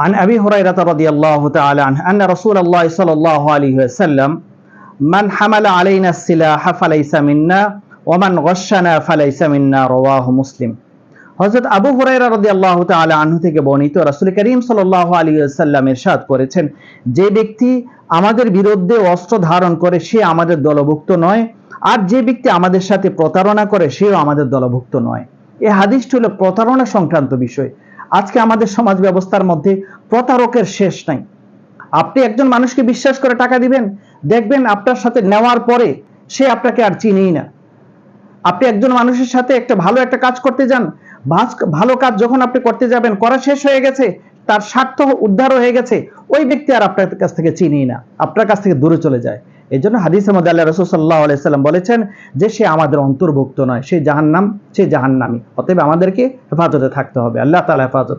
عن أبي هريرة رضي الله تعالى عنه أن رسول الله صلى الله عليه وسلم من حمل علينا السلاح فليس منا ومن غشنا فليس منا رواه مسلم। হযরত আবু হুরায়রা রাদিয়াল্লাহু তাআলা আনহু থেকে বর্ণিত রাসূল করিম সাল্লাল্লাহু আলাইহি ওয়াসাল্লাম ইরশাদ করেছেন, যে ব্যক্তি আমাদের বিরুদ্ধে অস্ত্র ধারণ করে সে আমাদের দলভুক্ত নয়, আর যে ব্যক্তি আমাদের সাথে প্রতারণা করে সেও আমাদের দলভুক্ত নয়। এই হাদিসটি হলো প্রতারণা সংক্রান্ত বিষয়। আজকে আমাদের সমাজ ব্যবস্থার মধ্যে প্রতারকের শেষ নাই। আপনি একজন মানুষকে বিশ্বাস করে টাকা দিবেন, দেখবেন আপনার সাথে নেওয়ার পরে সে আপনাকে আর চিনেই না। আপনি একজন মানুষের সাথে ভালো একটা কাজ করতে যান, ভালো কাজ যখন আপনি করতে যাবেন, করা শেষ হয়ে গেছে, তার স্বার্থ উদ্ধার হয়ে গেছে, ওই ব্যক্তি আর আপনার কাছ থেকে চিনেই না, আপনার কাছ থেকে দূরে চলে যায়। এই জন্য হাদিসের মধ্যে আল্লাহ রাসূল সাল্লাল্লাহু আলাইহি সাল্লাম বলেছেন যে সে আমাদের অন্তর্ভুক্ত নয়, সে জাহান্নামী। অতএব আমাদেরকে হেফাজতে থাকতে হবে। আল্লাহ তাআলা হেফাজত